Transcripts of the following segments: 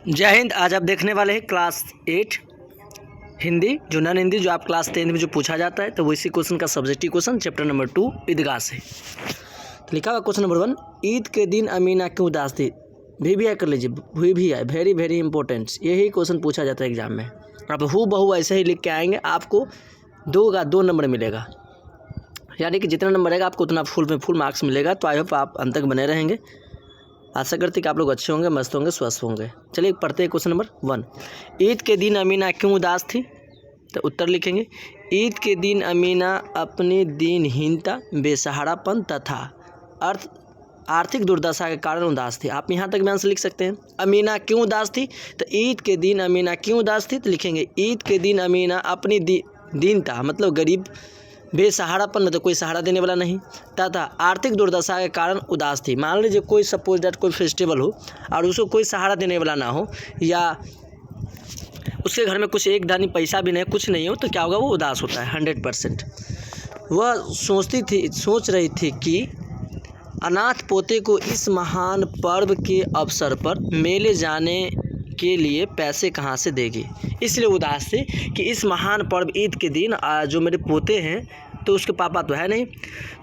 जय हिंद। आज आप देखने वाले हैं क्लास 8 हिंदी, जो नॉन हिंदी, जो आप क्लास 10 में जो पूछा जाता है, तो वो इसी क्वेश्चन का सब्जेक्टिव क्वेश्चन चैप्टर नंबर 2 ईदगाह से। तो लिखा हुआ क्वेश्चन नंबर 1, ईद के दिन अमीना क्यों उदास थी। भी आए कर लीजिए, भी आए, वेरी वेरी इंपॉर्टेंट। यही क्वेश्चन पूछा जाता है एग्जाम में। आप हू बहू ऐसे ही लिख के आएंगे, आपको 2 नंबर मिलेगा, यानी कि जितना नंबर रहेगा आपको उतना फुल मार्क्स मिलेगा। तो आई होप आप अंत तक बने रहेंगे। आशा करते कि आप लोग अच्छे होंगे, मस्त होंगे, स्वस्थ होंगे। चलिए पढ़ते हैं क्वेश्चन नंबर 1। ईद के दिन अमीना क्यों उदास थी। तो उत्तर लिखेंगे, ईद के दिन अमीना अपनी दीनहीनता, बेसहारापन तथा आर्थिक दुर्दशा के कारण उदास थी। आप यहाँ तक भी आंसर लिख सकते हैं। अमीना क्यों उदास थी, तो ईद के दिन अमीना क्यों उदास थी, तो लिखेंगे ईद के दिन अमीना अपनी दीनता मतलब गरीब, बेसहारापन न तो कोई सहारा देने वाला नहीं, तथा आर्थिक दुर्दशा के कारण उदास थी। मान लीजिए कोई सपोज दैट कोई फेस्टिवल हो और उसको कोई सहारा देने वाला ना हो, या उसके घर में कुछ एक दानी पैसा भी नहीं, कुछ नहीं हो, तो क्या होगा, वो उदास होता है 100%। वह सोच रही थी कि अनाथ पोते को इस महान पर्व के अवसर पर मेले जाने के लिए पैसे कहाँ से देगी। इसलिए उदास थी कि इस महान पर्व ईद के दिन जो मेरे पोते हैं, तो उसके पापा तो है नहीं,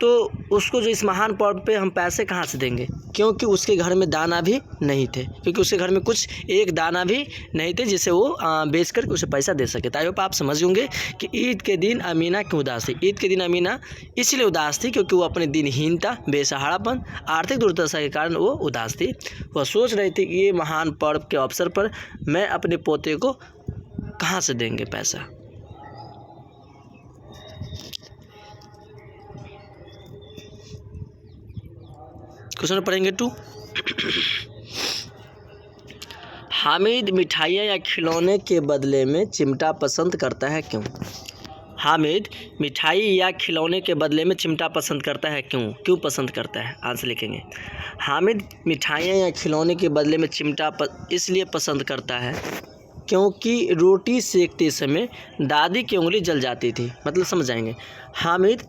तो उसको जो इस महान पर्व पे हम पैसे कहाँ से देंगे, क्योंकि उसके घर में दाना भी नहीं थे, क्योंकि उसके घर में कुछ एक दाना भी नहीं थे जिसे वो बेच कर उसे पैसा दे सके। तो आप समझ होंगे कि ईद के दिन अमीना क्यों उदास थी। ईद के दिन अमीना इसलिए उदास थी क्योंकि वो अपनी दीनहीनता, बेसहारापन, आर्थिक दुर्दशा के कारण वो उदास थी। वह सोच रही थी कि ये महान पर्व के अवसर पर मैं अपने पोते को कहाँ से देंगे पैसा। क्वेश्चन पढ़ेंगे 2। हामिद मिठाइयाँ या खिलौने के बदले में चिमटा पसंद करता है क्यों। हामिद मिठाई या खिलौने के बदले में चिमटा पसंद करता है क्यों पसंद करता है। आंसर लिखेंगे, हामिद मिठाइयाँ या खिलौने के बदले में चिमटा इसलिए पसंद करता है क्योंकि रोटी सेकते समय दादी की उंगली जल जाती थी। मतलब समझ जाएंगे, हामिद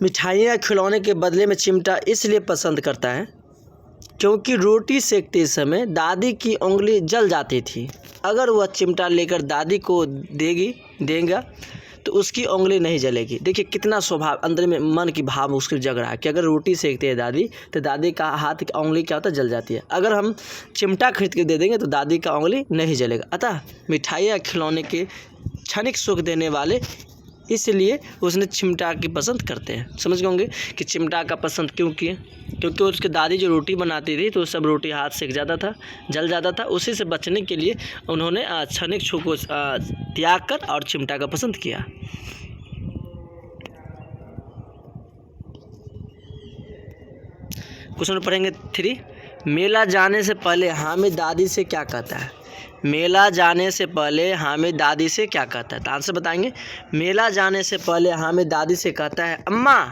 मिठाइयाँ खिलौने के बदले में चिमटा इसलिए पसंद करता है क्योंकि रोटी सेकते समय दादी की उंगली जल जाती थी। अगर वह चिमटा लेकर दादी को देगा तो उसकी उंगली नहीं जलेगी। देखिए कितना स्वभाव, अंदर में मन की भाव उसके जग रहा है कि अगर रोटी सेकते हैं दादी, तो दादी का हाथ की उंगली क्या होता है, जल जाती है। अगर हम चिमटा खरीद के दे देंगे तो दादी का उंगली नहीं जलेगा। अतः मिठाइयाँ खिलौने के क्षणिक सुख देने वाले, इसलिए उसने चिमटा की पसंद करते हैं। समझ गए होंगे कि चिमटा का पसंद क्यों किए, क्योंकि उसकी दादी जो रोटी बनाती थी तो सब रोटी हाथ सेक जाता था, जल जाता था। उसी से बचने के लिए उन्होंने क्षणिक सुख को त्याग कर और चिमटा का पसंद किया। क्वेश्चन पढ़ेंगे 3। मेला जाने से पहले हामिद दादी से क्या कहता है। मेला जाने से पहले हामिद दादी से क्या कहता है, तो आंसर बताएंगे। मेला जाने से पहले हामिद दादी से कहता है, अम्मा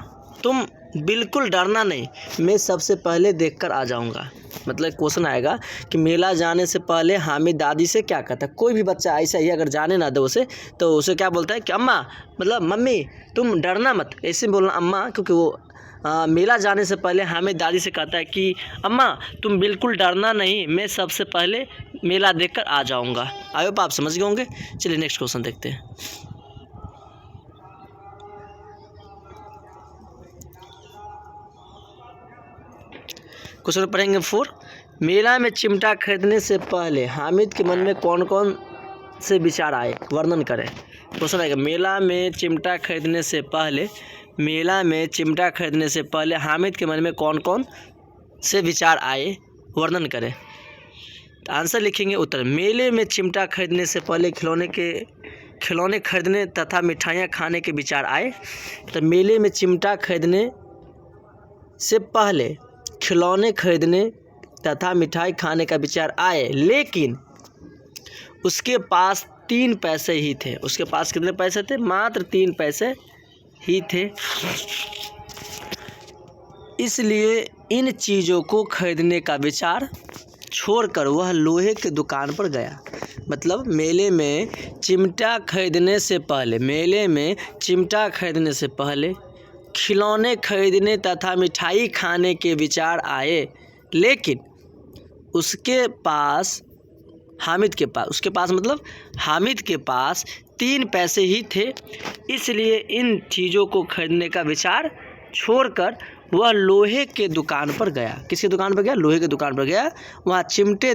तुम बिल्कुल डरना नहीं, मैं सबसे पहले देखकर आ जाऊंगा। मतलब क्वेश्चन आएगा कि मेला जाने से पहले हामिद दादी से क्या कहता है। कोई भी बच्चा ऐसा ही अगर जाने ना दे उसे, तो उसे क्या बोलता है कि अम्मा मतलब मम्मी तुम डरना मत, ऐसे बोलना अम्मा, क्योंकि वो मेला जाने से पहले हामिद दादी से कहता है कि अम्मा तुम बिल्कुल डरना नहीं, मैं सबसे पहले मेला देखकर आ जाऊंगा। आई होप आप समझ गए होंगे। चलिए नेक्स्ट क्वेश्चन देखते हैं। क्वेश्चन पढ़ेंगे 4। मेला में चिमटा खरीदने से पहले हामिद के मन में कौन कौन से विचार आए, वर्णन करें। क्वेश्चन आएगा, मेला में चिमटा खरीदने से पहले हामिद के मन में कौन कौन से विचार आए, वर्णन करें। तो आंसर लिखेंगे उत्तर, मेले में चिमटा खरीदने से पहले खिलौने खरीदने तथा मिठाइयाँ खाने के विचार आए। तो मेले में चिमटा खरीदने से पहले खिलौने खरीदने तथा मिठाई खाने का विचार आए, लेकिन उसके पास 3 पैसे ही थे। उसके पास कितने पैसे थे, मात्र 3 पैसे ही थे। इसलिए इन चीज़ों को खरीदने का विचार छोड़कर वह लोहे की दुकान पर गया। मतलब मेले में चिमटा खरीदने से पहले खिलौने खरीदने तथा मिठाई खाने के विचार आए, लेकिन उसके पास मतलब हामिद के पास 3 पैसे ही थे, इसलिए इन चीज़ों को खरीदने का विचार छोड़कर वह लोहे के दुकान पर गया। किसकी दुकान पर गया? लोहे की दुकान पर गया। वहाँ चिमटे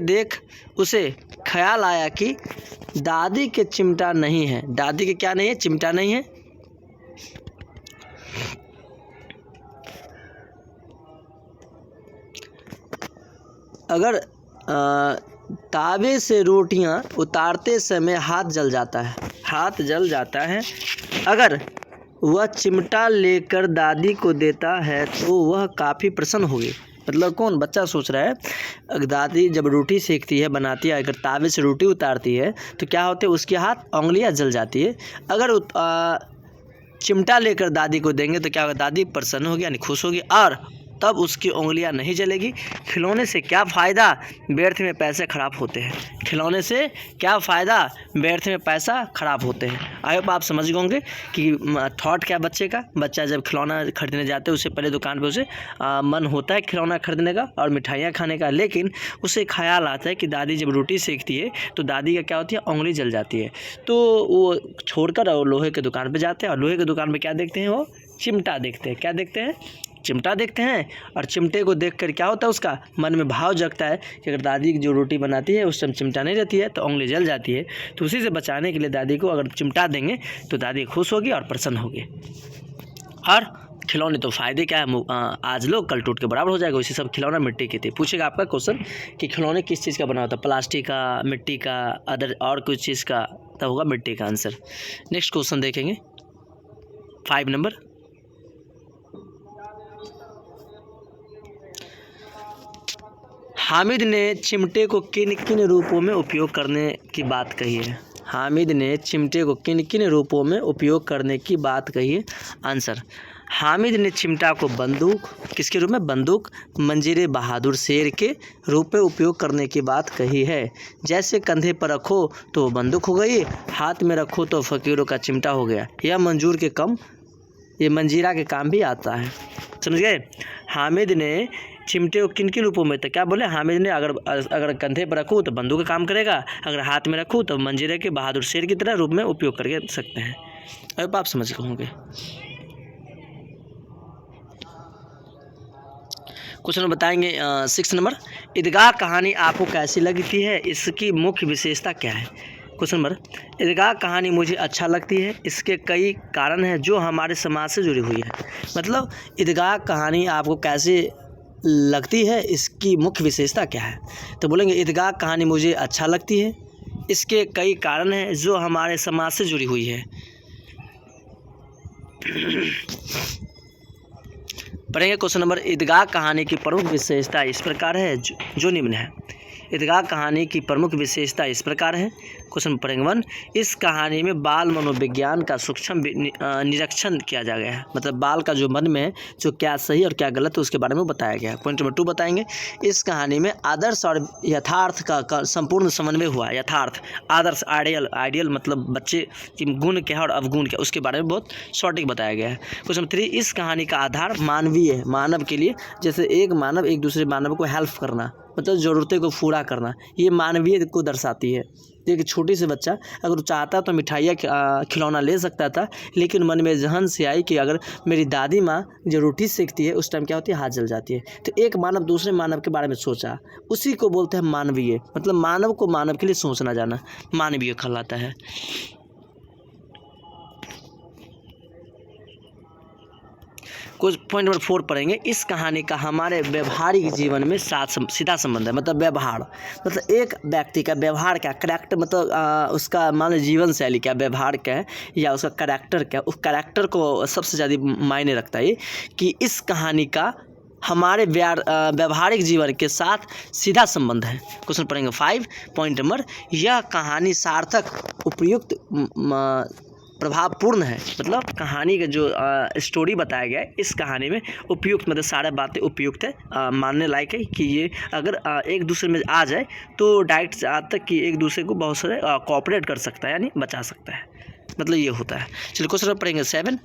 देख उसे ख्याल आया कि दादी के चिमटा नहीं है। दादी के क्या नहीं है? चिमटा नहीं है। अगर तावे से रोटियां उतारते समय हाथ जल जाता है। अगर वह चिमटा लेकर दादी को देता है तो वह काफ़ी प्रसन्न होगी। मतलब कौन? बच्चा सोच रहा है, अगर दादी जब रोटी सेकती है, बनाती है, अगर तावे से रोटी उतारती है तो क्या होते हैं? उसके हाथ उंगलियां जल जाती है। अगर चिमटा लेकर दादी को देंगे तो क्या होगा? दादी प्रसन्न होगी, यानी खुश होगी, और तब उसकी उंगलियां नहीं जलेगी। खिलौने से क्या फ़ायदा? व्यर्थ में पैसे खराब होते हैं। खिलौने से क्या फ़ायदा? व्यर्थ में पैसा खराब होते हैं। आई होप आप समझ गए होंगे कि थॉट क्या बच्चे का। बच्चा जब खिलौना खरीदने जाते हैं उससे पहले दुकान पे उसे मन होता है खिलौना खरीदने का और मिठाइयाँ खाने का, लेकिन उसे ख्याल आता है कि दादी जब रोटी सेकती है तो दादी का क्या होती है? उंगली जल जाती है। तो वो छोड़कर और लोहे के दुकान पर जाते हैं, और लोहे के दुकान पर क्या देखते हैं? वो चिमटा देखते हैं। क्या देखते हैं? चिमटा देखते हैं। और चिमटे को देखकर क्या होता है? उसका मन में भाव जगता है कि अगर दादी जो रोटी बनाती है उस समय चिमटा नहीं रहती है तो उंगली जल जाती है। तो उसी से बचाने के लिए दादी को अगर चिमटा देंगे तो दादी खुश होगी और प्रसन्न होगी। और खिलौने तो फ़ायदे क्या है? आज लो कल टूट के बराबर हो जाएगा। उसी सब खिलौना मिट्टी के थे। पूछेगा आपका क्वेश्चन कि खिलौने किस चीज़ का बना होता है? प्लास्टिक का, मिट्टी का, अदर और कुछ चीज़ का, तब होगा मिट्टी का आंसर। नेक्स्ट क्वेश्चन देखेंगे 5 नंबर। हामिद ने चिमटे को किन किन रूपों में उपयोग करने की बात कही है? हामिद ने चिमटे को किन किन रूपों में उपयोग करने की बात कही है? आंसर, हामिद ने चिमटा को बंदूक, किसके रूप में? बंदूक, मंजीरे बहादुर शेर के रूप में उपयोग करने की बात कही है। जैसे कंधे पर रखो तो बंदूक हो गई, हाथ में रखो तो फ़कीरों का चिमटा हो गया। ये मंजीरा के काम भी आता है। समझ गए? हामिद ने चिमटे को किन किन रूपों में, तो क्या बोले? हामिद ने अगर कंधे पर रखूँ तो बंदूक का काम करेगा, अगर हाथ में रखूँ तो मंजीरे के बहादुर शेर की तरह रूप में उपयोग करके सकते हैं। अब आप समझ गए होंगे। क्वेश्चन बताएंगे 6 नंबर। ईदगाह कहानी आपको कैसी लगती है? इसकी मुख्य विशेषता क्या है? क्वेश्चन नंबर, ईदगाह कहानी मुझे अच्छा लगती है, इसके कई कारण हैं जो हमारे समाज से जुड़ी हुई है। मतलब ईदगाह कहानी आपको कैसी लगती है, इसकी मुख्य विशेषता क्या है? तो बोलेंगे ईदगाह कहानी मुझे अच्छा लगती है, इसके कई कारण हैं जो हमारे समाज से जुड़ी हुई है। पढ़ेंगे क्वेश्चन नंबर। ईदगाह कहानी की प्रमुख विशेषता इस प्रकार है जो निम्न है। ईदगाह कहानी की प्रमुख विशेषता इस प्रकार है। क्वेश्चन पढ़ेंगे 1। इस कहानी में बाल मनोविज्ञान का सूक्ष्म निरीक्षण किया जा गया है। मतलब बाल का जो मन में है, जो क्या सही और क्या गलत है उसके बारे में बताया गया है। पॉइंट नंबर 2 बताएंगे। इस कहानी में आदर्श और यथार्थ का संपूर्ण समन्वय हुआ। यथार्थ, आदर्श, आइडियल मतलब बच्चे की गुण क्या है और अवगुण क्या, उसके बारे में बहुत सॉर्टिक बताया गया है। क्वेश्चन 3। इस कहानी का आधार मानवीय है, मानव के लिए, जैसे एक मानव एक दूसरे मानव को हेल्प करना, मतलब ज़रूरतें को पूरा करना, ये मानवीय को दर्शाती है। एक छोटी से बच्चा अगर चाहता तो मिठाइयाँ खिलौना ले सकता था, लेकिन मन में जहन से आई कि अगर मेरी दादी माँ जो रोटी सेकती है उस टाइम क्या होती है? हाथ जल जाती है। तो एक मानव दूसरे मानव के बारे में सोचा, उसी को बोलते हैं मानवीय। मतलब मानव को मानव के लिए सोचना जाना मानवीय कहलाता है। कुछ पॉइंट नंबर 4 पढ़ेंगे। इस कहानी का हमारे व्यवहारिक जीवन में सीधा संबंध है। मतलब व्यवहार, मतलब एक व्यक्ति का व्यवहार क्या, करैक्टर, मतलब उसका मान लो जीवन शैली क्या, व्यवहार क्या है, या उसका करैक्टर क्या, उस करैक्टर को सबसे ज़्यादा मायने रखता है कि इस कहानी का हमारे व्यवहारिक जीवन के साथ सीधा संबंध है। क्वेश्चन पढ़ेंगे 5। पॉइंट नंबर, यह कहानी सार्थक, उपयुक्त, प्रभावपूर्ण है। मतलब कहानी का जो स्टोरी बताया गया है इस कहानी में उपयुक्त, मतलब सारे बातें उपयुक्त है, मानने लायक है कि ये अगर एक दूसरे में आ जाए तो डायरेक्ट आज तक कि एक दूसरे को बहुत सारे कोऑपरेट कर सकता है, यानी बचा सकता है। मतलब ये होता है। चलिए क्वेश्चन पढ़ेंगे 7।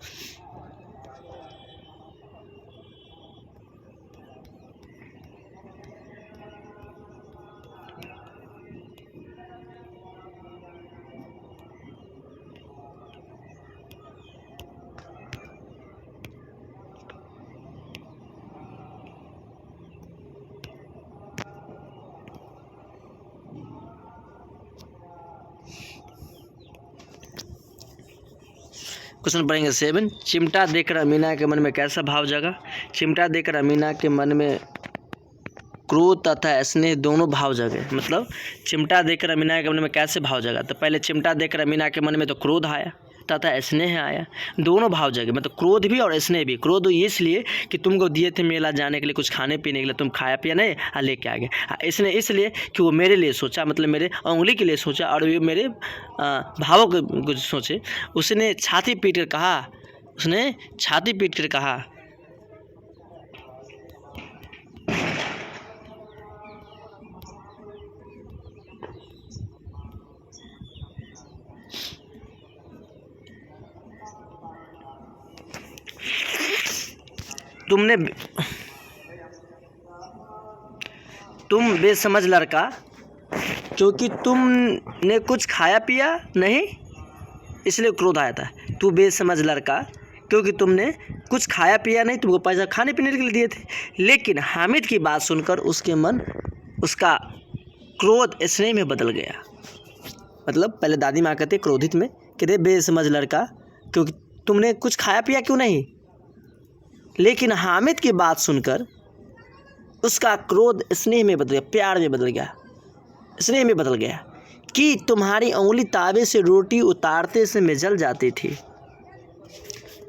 क्वेश्चन पढ़ेंगे 7। चिमटा देखकर अमीना के मन में कैसा भाव जगा? चिमटा देखकर अमीना के मन में क्रोध तथा स्नेह दोनों भाव जगे। मतलब चिमटा देखकर अमीना के मन में कैसे भाव जगा? तो पहले चिमटा देखकर अमीना के मन में तो क्रोध आया तथा स्नेह आया, दोनों भाव जगे। मतलब क्रोध भी और स्नेह भी। क्रोध इसलिए कि तुमको दिए थे मेला जाने के लिए, कुछ खाने पीने के लिए, तुम खाया पिया नहीं लेके आ गए। स्नेह इसलिए कि वो मेरे लिए सोचा, मतलब मेरे उंगली के लिए सोचा और वो मेरे भावों को कुछ सोचे। उसने छाती पीट कर कहा, तुम बेसमझ लड़का, क्योंकि तुमने कुछ खाया पिया नहीं इसलिए क्रोध आया था। तू बेसमझ लड़का, क्योंकि तुमने कुछ खाया पिया नहीं, तुमको पैसा खाने पीने के लिए दिए थे। लेकिन हामिद की बात सुनकर उसका क्रोध स्नेह में बदल गया। मतलब पहले दादी माँ कहते क्रोधित में, कहते बेसमझ लड़का, क्योंकि तुमने कुछ खाया पिया क्यों नहीं। लेकिन हामिद की बात सुनकर उसका क्रोध स्नेह में बदल गया, प्यार में बदल गया, स्नेह में बदल गया कि तुम्हारी उंगली तावे से रोटी उतारते समय जल जाती थी।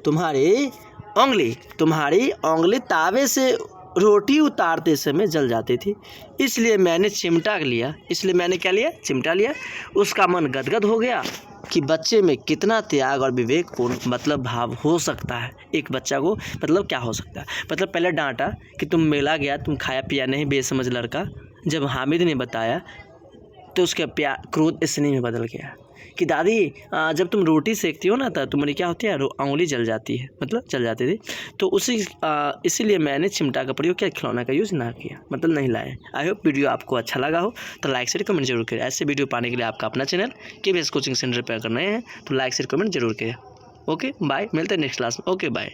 तुम्हारी उंगली तावे से रोटी उतारते समय जल जाती थी, इसलिए मैंने चिमटा लिया। चिमटा लिया। उसका मन गदगद हो गया कि बच्चे में कितना त्याग और विवेकपूर्ण मतलब भाव हो सकता है। एक बच्चा को मतलब क्या हो सकता है। मतलब पहले डांटा कि तुम मेला गया, तुम खाया पिया नहीं बेसमझ लड़का। जब हामिद ने बताया तो उसका क्रोध स्नेह में बदल गया कि दादी जब तुम रोटी सेकती हो ना तो तुम्हारी क्या होती है, उंगली जल जाती है, मतलब जल जाती थी। तो इसीलिए मैंने चिमटा का प्रयोग किया, खिलौना का यूज़ ना किया, मतलब नहीं लाए। आई होप वीडियो आपको अच्छा लगा हो तो लाइक शेयर कमेंट जरूर करें। ऐसे वीडियो पाने के लिए आपका अपना चैनल KBS कोचिंग सेंटर पर करना है तो लाइक शेयर कमेंट जरूर करें। ओके बाय, मिलते हैं नेक्स्ट क्लास में। Okay bye.